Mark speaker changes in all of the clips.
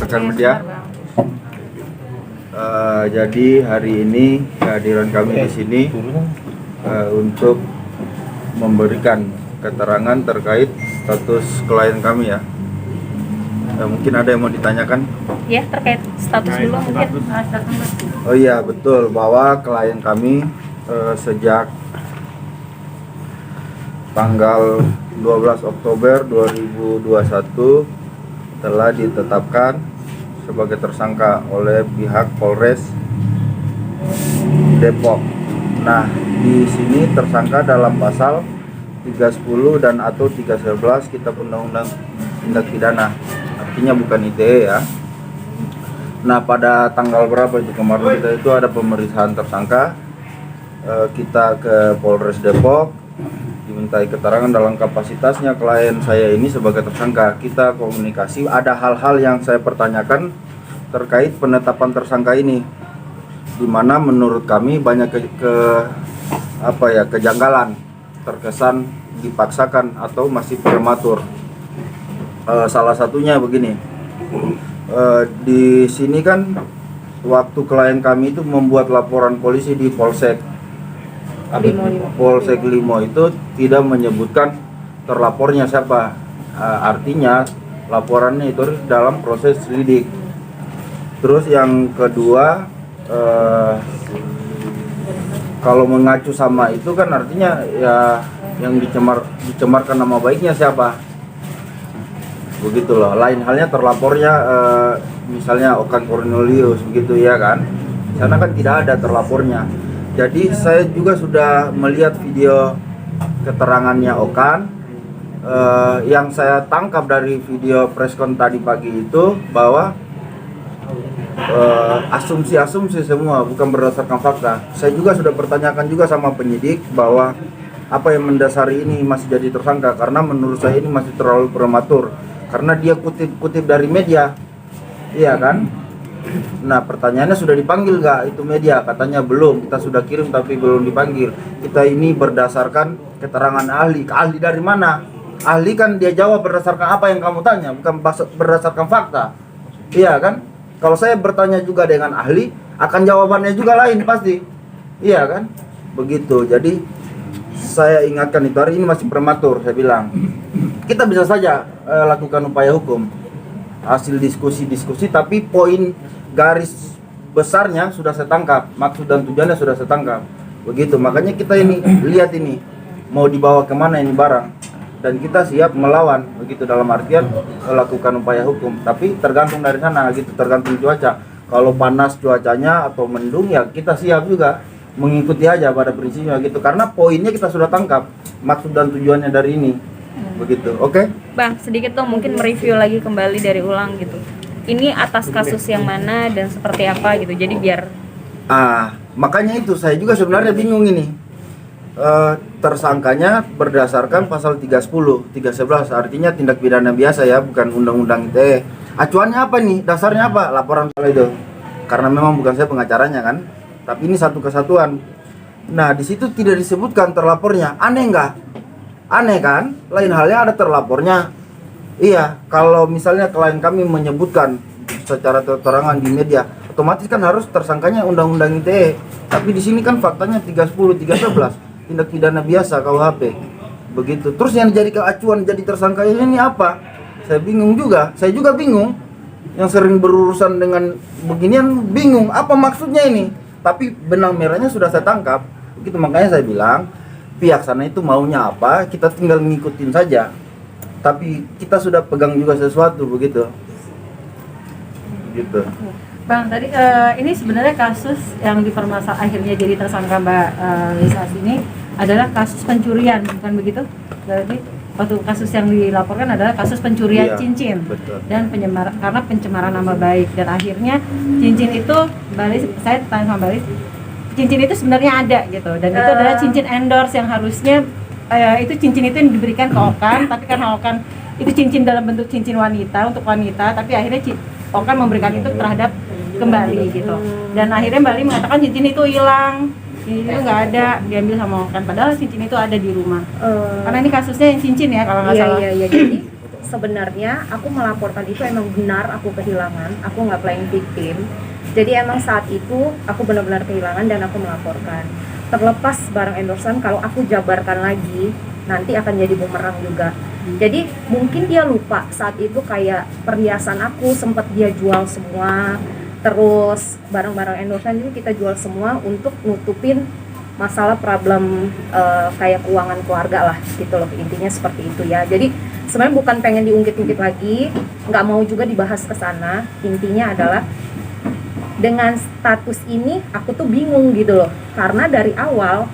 Speaker 1: rekan media. Jadi hari ini kehadiran kami di sini untuk memberikan keterangan terkait status klien kami ya. Mungkin ada yang mau ditanyakan?
Speaker 2: Ya, terkait status dulu mungkin.
Speaker 1: Oh iya, betul bahwa klien kami sejak tanggal 12 Oktober 2021 telah ditetapkan sebagai tersangka oleh pihak Polres Depok. Nah, di sini tersangka dalam pasal 310 dan atau 311 Kitab Undang-Undang Tindak Pidana. Artinya bukan ITE ya. Nah, pada tanggal berapa itu kemarin kita itu ada pemeriksaan tersangka. Kita ke Polres Depok dimintai keterangan dalam kapasitasnya klien saya ini sebagai tersangka. Kita komunikasi, ada hal-hal yang saya pertanyakan terkait penetapan tersangka ini, di mana menurut kami banyak kejanggalan, terkesan dipaksakan atau masih prematur. Salah satunya begini, di sini kan waktu klien kami itu membuat laporan polisi di Polsek Limo itu tidak menyebutkan terlapornya siapa. Artinya laporannya itu dalam proses lidik. Terus yang kedua, kalau mengacu sama itu kan artinya ya yang dicemarkan nama baiknya siapa, begitu loh. Lain halnya terlapornya misalnya Okan Cornelius begitu ya kan, karena kan tidak ada terlapornya. Jadi saya juga sudah melihat video keterangannya Okan. Yang saya tangkap dari video preskon tadi pagi itu bahwa asumsi-asumsi semua, bukan berdasarkan fakta. Saya juga sudah pertanyakan juga sama penyidik bahwa apa yang mendasari ini masih jadi tersangka, karena menurut saya ini masih terlalu prematur, karena dia kutip dari media, iya kan? Nah, pertanyaannya sudah dipanggil gak itu media? Katanya belum, kita sudah kirim tapi belum dipanggil. Kita ini berdasarkan keterangan ahli. Ahli dari mana? Ahli kan dia jawab berdasarkan apa yang kamu tanya, bukan berdasarkan fakta, iya kan? Kalau saya bertanya juga dengan ahli, akan jawabannya juga lain pasti, iya kan? Begitu. Jadi saya ingatkan itu, hari ini masih prematur. Saya bilang kita bisa saja lakukan upaya hukum hasil diskusi, tapi poin garis besarnya sudah saya tangkap, maksud dan tujuannya sudah saya tangkap, begitu. Makanya kita ini lihat ini mau dibawa kemana ini barang, dan kita siap melawan, begitu, dalam artian melakukan upaya hukum. Tapi tergantung dari sana, gitu, tergantung cuaca. Kalau panas cuacanya atau mendung ya kita siap juga mengikuti aja pada prinsipnya, gitu. Karena poinnya kita sudah tangkap, maksud dan tujuannya dari ini, begitu. Oke?
Speaker 2: Bang, sedikit dong mungkin mereview lagi kembali dari ulang gitu. Ini atas kasus yang mana dan seperti apa gitu. Jadi biar
Speaker 1: makanya itu saya juga sebenarnya bingung ini. Tersangkanya berdasarkan pasal 310, 311, artinya tindak pidana biasa ya, bukan undang-undang ITE. Acuannya apa nih? Dasarnya apa? Laporan itu. Karena memang bukan saya pengacaranya kan, tapi ini satu kesatuan. Nah, di situ tidak disebutkan terlapornya. Aneh nggak? Aneh kan? Lain halnya ada terlapornya. Iya, kalau misalnya klien kami menyebutkan secara keterangan di media, otomatis kan harus tersangkanya undang-undang ITE. Tapi di sini kan faktanya 310, 311, tindak pidana biasa KUHP. Begitu. Terus yang jadi keacuan jadi tersangka ini apa? Saya bingung juga. Saya juga bingung. Yang sering berurusan dengan beginian bingung apa maksudnya ini. Tapi benang merahnya sudah saya tangkap. Begitu, makanya saya bilang pihak sana itu maunya apa, kita tinggal ngikutin saja. Tapi kita sudah pegang juga sesuatu, begitu. Gitu.
Speaker 3: Bang, tadi ini sebenarnya kasus yang akhirnya jadi tersangka Mbak Lisa ini adalah kasus pencurian, bukan begitu? Berarti waktu kasus yang dilaporkan adalah kasus pencurian cincin,
Speaker 1: betul.
Speaker 3: Dan karena pencemaran nama baik, dan akhirnya cincin itu, saya tanya sama Mbak Lisa, cincin itu sebenarnya ada gitu, dan itu adalah cincin endorse yang harusnya itu cincin itu yang diberikan ke Okan, tapi karena Okan itu cincin dalam bentuk cincin wanita untuk wanita, tapi akhirnya Okan memberikan itu terhadap kembali gitu, dan akhirnya Mbak Li mengatakan cincin itu hilang, cincin itu nggak ada, diambil sama Okan, padahal cincin itu ada di rumah. Karena ini kasusnya yang cincin ya kalau nggak salah.
Speaker 2: Jadi sebenarnya aku melaporkan itu emang benar aku kehilangan, aku nggak playing victim. Jadi emang saat itu aku benar-benar kehilangan dan aku melaporkan. Terlepas barang endorsean, kalau aku jabarkan lagi nanti akan jadi bumerang juga. Jadi mungkin dia lupa saat itu kayak perhiasan aku sempat dia jual semua, terus barang-barang endorsean itu kita jual semua untuk nutupin masalah problem kayak keuangan keluarga lah gitu loh, intinya seperti itu ya. Jadi sebenarnya bukan pengen diungkit-ungkit lagi, nggak mau juga dibahas ke sana. Intinya adalah dengan status ini aku tuh bingung gitu loh, karena dari awal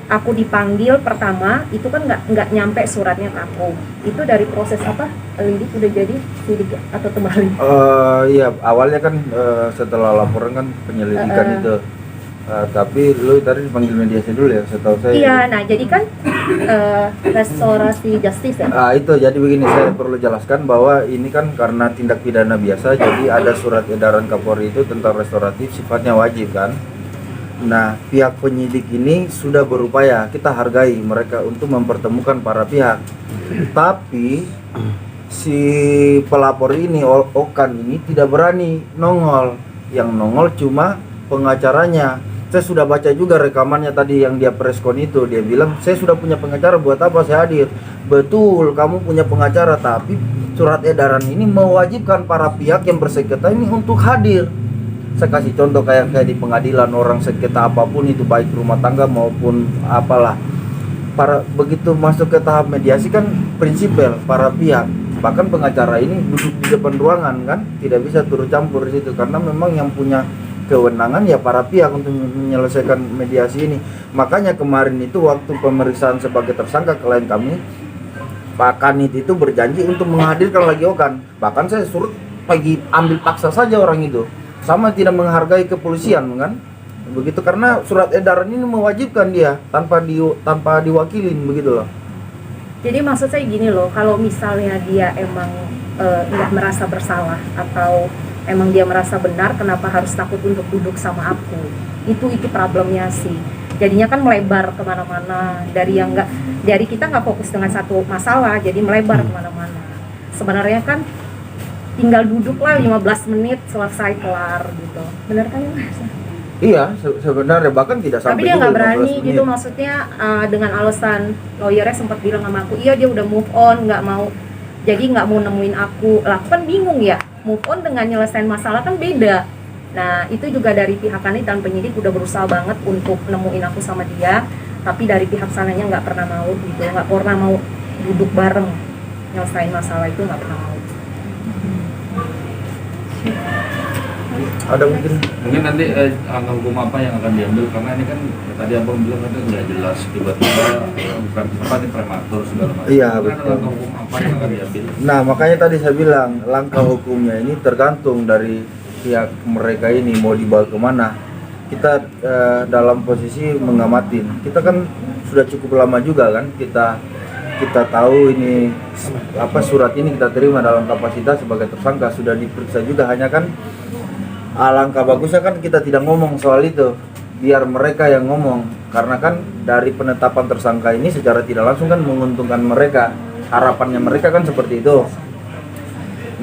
Speaker 2: aku dipanggil pertama itu kan nggak nyampe suratnya ke aku. Itu dari proses apa, lidik udah jadi sidik atau terbalik?
Speaker 1: Iya, awalnya kan setelah laporan kan penyelidikan itu. Tapi lu tadi dipanggil mediasi dulu ya, setahu saya.
Speaker 2: Iya, nah jadi kan restorasi justice ya.
Speaker 1: Itu jadi begini, saya perlu jelaskan bahwa ini kan karena tindak pidana biasa, jadi ada surat edaran Kapolri itu tentang restoratif sifatnya wajib kan. Nah, pihak penyidik ini sudah berupaya, kita hargai mereka untuk mempertemukan para pihak. Tapi si pelapor ini, Okan ini tidak berani nongol. Yang nongol cuma pengacaranya. Saya sudah baca juga rekamannya tadi yang dia preskon itu. Dia bilang, saya sudah punya pengacara, buat apa saya hadir? Betul, kamu punya pengacara, tapi surat edaran ini mewajibkan para pihak yang bersengketa ini untuk hadir. Saya kasih contoh kayak di pengadilan, orang sengketa apapun itu, baik rumah tangga maupun apalah. Begitu masuk ke tahap mediasi kan prinsipal para pihak. Bahkan pengacara ini duduk di depan ruangan kan, tidak bisa turut campur di situ karena memang yang punya kewenangan ya para pihak untuk menyelesaikan mediasi ini. Makanya kemarin itu waktu pemeriksaan sebagai tersangka klien kami, Pak Kanit itu berjanji untuk menghadirkan lagi Okan. Bahkan saya suruh pergi ambil paksa saja orang itu, sama tidak menghargai kepolisian kan, begitu, karena surat edaran ini mewajibkan dia tanpa diwakilin begitu loh.
Speaker 2: Jadi maksud saya gini loh, kalau misalnya dia emang nggak merasa bersalah atau emang dia merasa benar, kenapa harus takut untuk duduk sama aku? Itu problemnya sih. Jadinya kan melebar kemana-mana, dari kita nggak fokus dengan satu masalah, jadi melebar kemana-mana. Sebenarnya kan tinggal duduk lah 15 menit selesai kelar gitu. Bener kan ya Mas?
Speaker 1: Iya, sebenarnya bahkan tidak sampai.
Speaker 2: Tapi dia nggak
Speaker 1: 15
Speaker 2: berani
Speaker 1: menit.
Speaker 2: gitu, maksudnya dengan alasan lawyernya sempat bilang sama aku, iya dia udah move on, nggak mau, jadi nggak mau nemuin aku. Lah kan bingung ya. Move on dengan nyelesain masalah kan beda. Nah itu juga dari pihak Kanit dan penyidik udah berusaha banget untuk nemuin aku sama dia, tapi dari pihak sananya nggak pernah mau gitu, nggak pernah mau duduk bareng nyelesain masalah itu, nggak pernah mau.
Speaker 1: Ada mungkin
Speaker 4: nanti langkah hukum apa yang akan diambil, karena ini kan tadi abang bilang kan nggak jelas, tiba-tiba bukan tempat yang prematur segala macam.
Speaker 1: Iya,
Speaker 4: Kan
Speaker 1: betul.
Speaker 4: langkah hukum apa yang akan diambil?
Speaker 1: Nah, makanya tadi saya bilang langkah hukumnya ini tergantung dari pihak mereka ini mau dibawa kemana. Kita dalam posisi mengamatin. Kita kan sudah cukup lama juga kan, kita tahu ini apa, surat ini kita terima dalam kapasitas sebagai tersangka, sudah diperiksa juga. Hanya kan alangkah bagusnya kan kita tidak ngomong soal itu, biar mereka yang ngomong, karena kan dari penetapan tersangka ini secara tidak langsung kan menguntungkan mereka. Harapannya mereka kan seperti itu.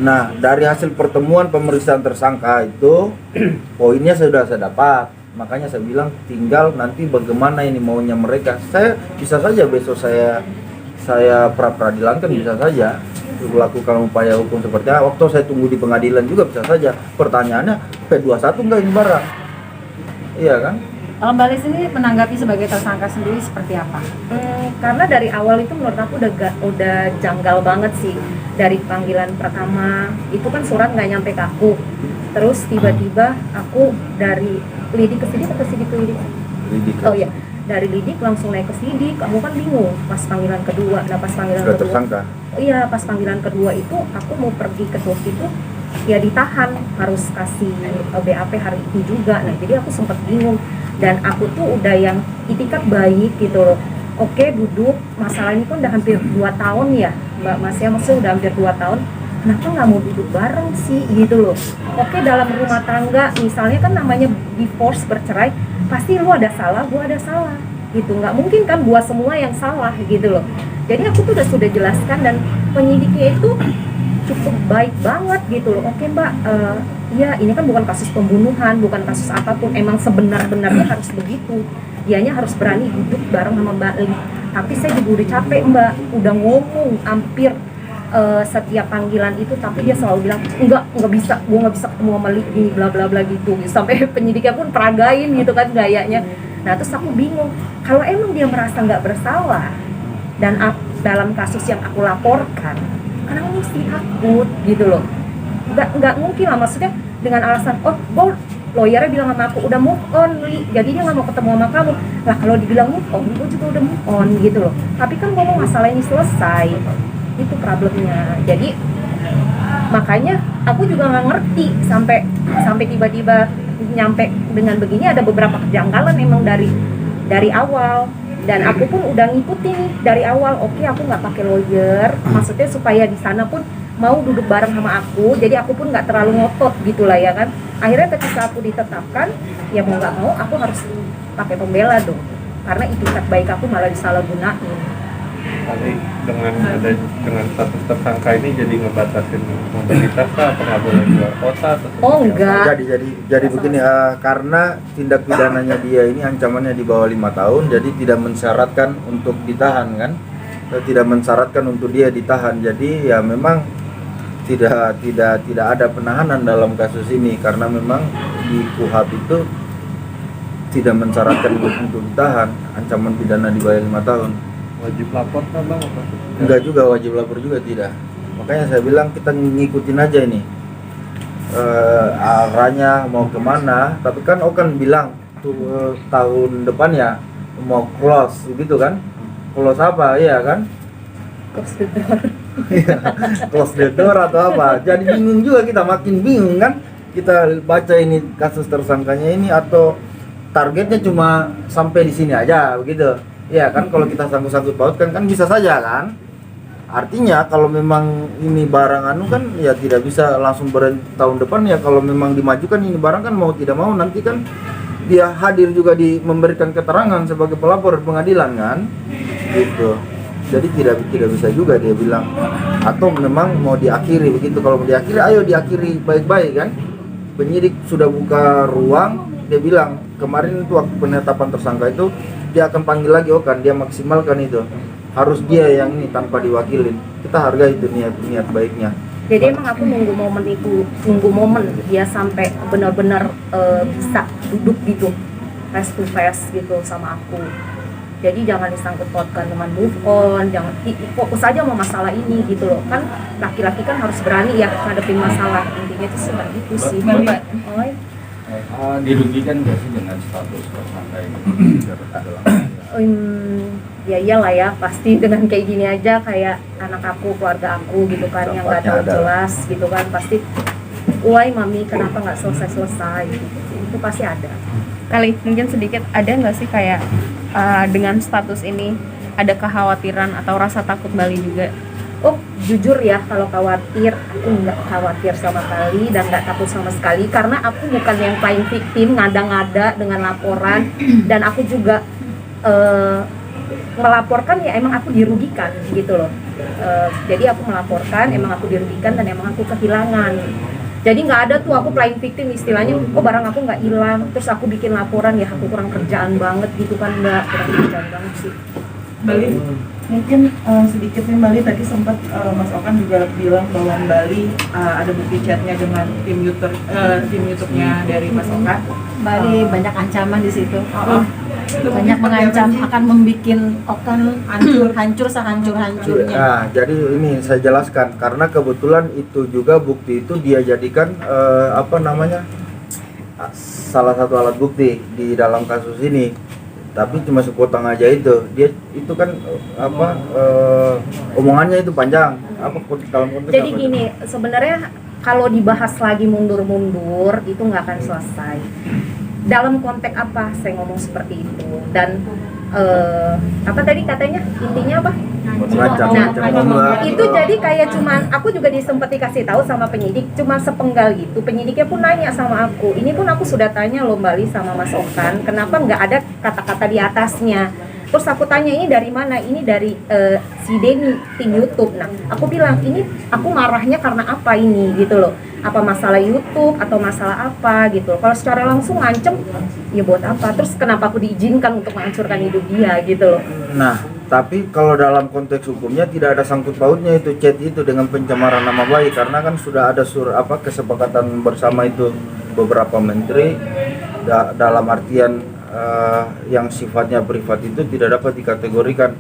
Speaker 1: Nah, dari hasil pertemuan pemeriksaan tersangka itu poinnya sudah saya dapat. Makanya saya bilang tinggal nanti bagaimana ini maunya mereka. Saya bisa saja besok saya pra-peradilan kan, bisa saja melakukan upaya hukum seperti apa. Waktu saya tunggu di pengadilan juga bisa saja. Pertanyaannya P21 enggak ini barang? Iya kan?
Speaker 3: Kalau Mbak Lis ini menanggapi sebagai tersangka sendiri seperti apa?
Speaker 2: Karena dari awal itu menurut aku udah janggal banget sih. Dari panggilan pertama itu kan surat nggak nyampe ke aku, terus tiba-tiba aku dari lidik ke sidik atau sidik ke lidik?
Speaker 1: Lidik.
Speaker 2: Oh iya, dari lidik langsung naik ke sidik. Kamu kan bingung pas panggilan kedua. Nah pas panggilan
Speaker 1: Sudah
Speaker 2: kedua,
Speaker 1: tersangka.
Speaker 2: oh iya, pas panggilan kedua itu aku mau pergi ke dok itu ya ditahan, harus kasih BAP hari itu juga. Nah jadi aku sempat bingung, dan aku tuh udah yang itikat baik gitu loh. Oke, duduk, masalah ini kan udah hampir 2 tahun ya Mbak Mas ya, maksudnya udah hampir 2 tahun, kenapa nggak mau duduk bareng sih gitu loh. Oke, dalam rumah tangga misalnya kan namanya divorce, bercerai, pasti lu ada salah, gua ada salah. gitu. Nggak mungkin kan buat semua yang salah gitu loh. Jadi aku tuh sudah jelaskan, dan penyidiknya itu cukup baik banget gitu loh. Oke mbak, ya ini kan bukan kasus pembunuhan, bukan kasus apapun, emang sebenar-benarnya harus begitu. Dianya harus berani duduk bareng sama Mbak Li. Tapi saya juga udah capek mbak, udah ngomong hampir setiap panggilan itu, tapi dia selalu bilang nggak bisa, gue nggak bisa ketemu sama Li gini bla bla bla gitu. Sampai penyidiknya pun peragain gitu kan gayanya. Nah terus aku bingung, kalau emang dia merasa nggak bersalah dan dalam kasus yang aku laporkan, karena mesti takut gitu loh. Nggak mungkin lah, maksudnya dengan alasan oh lawyernya bilang sama aku udah move on Li, jadi dia nggak mau ketemu sama kamu. Lah kalau dibilang move on, gue juga udah move on gitu loh. Tapi kan ngomong masalah ini selesai, itu problemnya. Jadi makanya aku juga nggak ngerti sampai tiba-tiba nyampe dengan begini. Ada beberapa kejanggalan memang dari awal, dan aku pun udah ngikutin nih dari awal. Oke, aku nggak pakai lawyer, maksudnya supaya di sana pun mau duduk bareng sama aku, jadi aku pun nggak terlalu ngotot gitulah ya kan. Akhirnya ketika aku ditetapkan, ya mau nggak mau aku harus pakai pembela dong, karena itikat baik aku malah disalahgunain.
Speaker 5: Kali dengan status tersangka ini jadi ngebatasin mobilitas kah? Apa nggak boleh keluar kota?
Speaker 2: Oh enggak.
Speaker 1: Jadi begini, karena tindak pidananya dia ini ancamannya di bawah 5 tahun, jadi tidak mensyaratkan untuk ditahan kan, tidak mensyaratkan untuk dia ditahan. Jadi ya memang tidak ada penahanan dalam kasus ini, karena memang di KUHP itu tidak mensyaratkan untuk ditahan, ancaman pidana di bawah 5 tahun.
Speaker 5: Wajib lapor nggak bang?
Speaker 1: Enggak juga, wajib lapor juga tidak. Makanya saya bilang kita ngikutin aja ini arahnya mau kemana. Tapi kan Okan bilang tuh tahun depan ya mau close gitu kan. Close apa ya kan?
Speaker 2: Close the door.
Speaker 1: Close the door atau apa. Jadi bingung juga, kita makin bingung kan. Kita baca ini kasus tersangkanya ini, atau targetnya cuma sampai di sini aja begitu. Ya kan, kalau kita sangkut-sangkut pautkan kan bisa saja kan. Artinya kalau memang ini barang kan ya tidak bisa langsung berhenti tahun depan ya. Kalau memang dimajukan ini barang kan, mau tidak mau nanti kan dia hadir juga memberikan keterangan sebagai pelapor di pengadilan kan. Gitu. Jadi tidak bisa juga dia bilang, atau memang mau diakhiri begitu. Kalau mau diakhiri, ayo diakhiri baik-baik kan. Penyidik sudah buka ruang, dia bilang kemarin itu waktu penetapan tersangka itu dia akan panggil lagi Okan, dia maksimalkan itu. Harus dia yang ini tanpa diwakilin. Kita hargai itu niat baiknya.
Speaker 2: Jadi emang aku nunggu momen dia sampai benar-benar bisa duduk gitu face to face gitu sama aku. Jadi jangan disangkut pautkan dengan move on, jangan fokus aja sama masalah ini gitu loh. Kan laki-laki kan harus berani ya ngadepin masalah, intinya itu seperti itu sih.
Speaker 4: Dirugikan nggak sih dengan status tersangka ini?
Speaker 2: Ya iyalah ya, pasti dengan kayak gini aja, kayak anak aku, keluarga aku gitu kan, yang nggak tahu jelas gitu kan, pasti why mami kenapa nggak selesai gitu. Itu pasti ada.
Speaker 6: Kali mungkin sedikit ada nggak sih kayak dengan status ini ada kekhawatiran atau rasa takut Bali juga?
Speaker 2: Oh jujur ya, kalau khawatir, aku nggak khawatir sama sekali dan nggak takut sama sekali, karena aku bukan yang playing victim ngada-ngada dengan laporan, dan aku juga melaporkan ya emang aku dirugikan gitu loh. Jadi aku melaporkan, emang aku dirugikan dan emang aku kehilangan. Jadi nggak ada tuh aku playing victim istilahnya, oh barang aku nggak hilang terus aku bikin laporan, ya aku kurang kerjaan banget gitu kan, nggak, kurang kerjaan banget sih.
Speaker 7: Bali, mungkin sedikit nih Bali, tadi sempat Mas Okan juga bilang bahwa Bali ada bukti chatnya dengan tim YouTube-nya dari Mas Okan.
Speaker 3: Bali banyak ancaman di situ. Banyak mengancam akan membuat Okan hancur sehancur-hancurnya.
Speaker 1: Nah, jadi ini saya jelaskan, karena kebetulan itu juga bukti itu dia jadikan salah satu alat bukti di dalam kasus ini. Tapi cuma sepotong aja itu. Dia itu kan omongannya itu panjang. Dalam konteks
Speaker 2: jadi gini, sebenarnya kalau dibahas lagi mundur-mundur itu nggak akan selesai. Dalam konteks apa saya ngomong seperti itu, dan apa tadi katanya intinya apa?
Speaker 1: Mengancam,
Speaker 2: Nah,
Speaker 1: mengancam membuat,
Speaker 2: itu jadi kayak cuman aku juga disempet dikasih tahu sama penyidik, cuman sepenggal gitu. Penyidiknya pun nanya sama aku. Ini pun aku sudah tanya loh Mbak Li sama Mas Okan, kenapa nggak ada kata-kata di atasnya? Terus aku tanya ini dari mana? Ini dari si Denny tim YouTube. Nah, aku bilang ini aku marahnya karena apa ini gitu loh. Apa masalah YouTube atau masalah apa gitu. Kalau secara langsung ngancem, ya buat apa? Terus kenapa aku diizinkan untuk menghancurkan hidup dia gitu loh.
Speaker 1: Nah, tapi kalau dalam konteks hukumnya tidak ada sangkut pautnya itu chat itu dengan pencemaran nama baik, karena kan sudah ada kesepakatan bersama itu beberapa menteri dalam artian yang sifatnya privat itu tidak dapat dikategorikan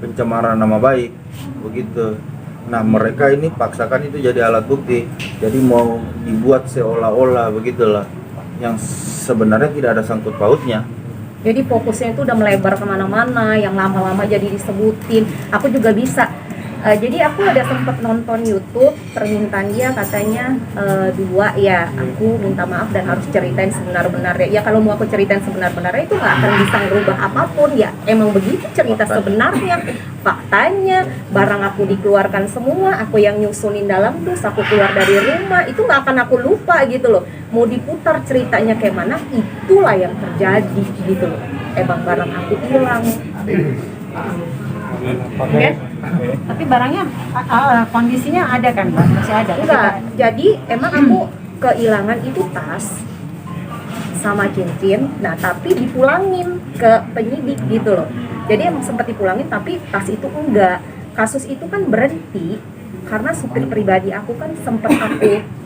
Speaker 1: pencemaran nama baik begitu. Nah, mereka ini paksakan itu jadi alat bukti, jadi mau dibuat seolah-olah begitulah yang sebenarnya tidak ada sangkut pautnya.
Speaker 2: Jadi fokusnya itu udah melebar kemana-mana, yang lama-lama jadi disebutin. Aku juga bisa. Jadi aku ada sempet nonton YouTube, permintaan dia katanya 2 ya. Aku minta maaf dan harus ceritain sebenar-benarnya. Ya kalau mau aku ceritain sebenar-benarnya itu nggak akan bisa merubah apapun. Ya emang begitu cerita sebenarnya, faktanya. Barang aku dikeluarkan semua, aku yang nyusunin dalam dus, aku keluar dari rumah, itu nggak akan aku lupa gitu loh. Mau diputar ceritanya kayak mana, itulah yang terjadi gitu loh. Emang barang aku hilang.
Speaker 3: Oke. Tapi barangnya kondisinya ada kan, Mbak? Masih ada.
Speaker 2: Enggak, jadi emang aku kehilangan itu tas sama cincin, nah tapi dipulangin ke penyidik gitu loh. Jadi emang sempat dipulangin tapi tas itu enggak. Kasus itu kan berhenti karena supir pribadi aku kan sempat aku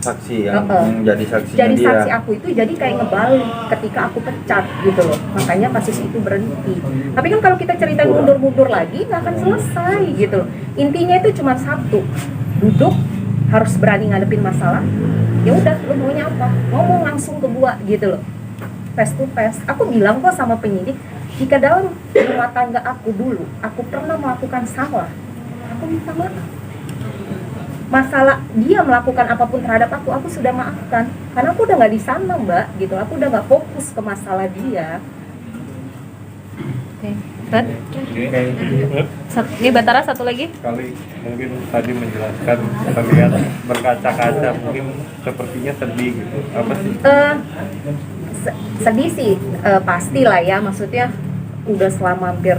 Speaker 1: Saksi yang jadi saksinya
Speaker 2: jadi
Speaker 1: dia.
Speaker 2: saksi aku itu jadi kayak ngebalik ketika aku pecat gitu loh, makanya kasus itu berhenti. Tapi kan kalau kita ceritain mundur-mundur lagi nggak akan selesai gitu loh. Intinya itu cuma satu, duduk harus berani ngadepin masalah. Ya udah, lu maunya apa? Ngomong langsung ke gua gitu loh, face to face. Aku bilang kok sama penyidik, jika dalam rumah tangga aku dulu aku pernah melakukan salah, aku minta maaf. Masalah dia melakukan apapun terhadap aku sudah maafkan karena aku udah nggak di sana Mbak gitu, aku udah nggak fokus ke masalah dia.
Speaker 6: Oke. Red? Ini Batara satu lagi.
Speaker 5: Kali mungkin tadi menjelaskan terlihat berkaca-kaca, mungkin sepertinya sedih gitu. Apa sih?
Speaker 2: Sedih sih pastilah ya, maksudnya udah selama hampir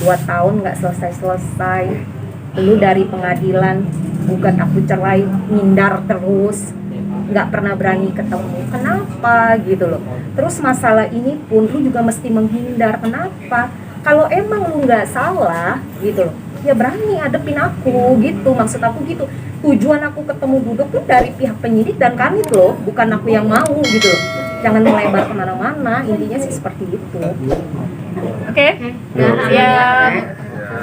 Speaker 2: 2 tahun nggak selesai. Lu dari pengadilan gugat aku cerai, ngindar terus, nggak pernah berani ketemu. Kenapa gitu loh? Terus masalah ini pun lu juga mesti menghindar. Kenapa? Kalau emang lu nggak salah gitu loh, ya berani hadepin aku gitu. Maksud aku gitu. Tujuan aku ketemu duduk tuh dari pihak penyidik dan kanit loh, bukan aku yang mau gitu loh. Jangan melebar kemana-mana. Intinya sih seperti itu.
Speaker 6: Oke. Nah, ya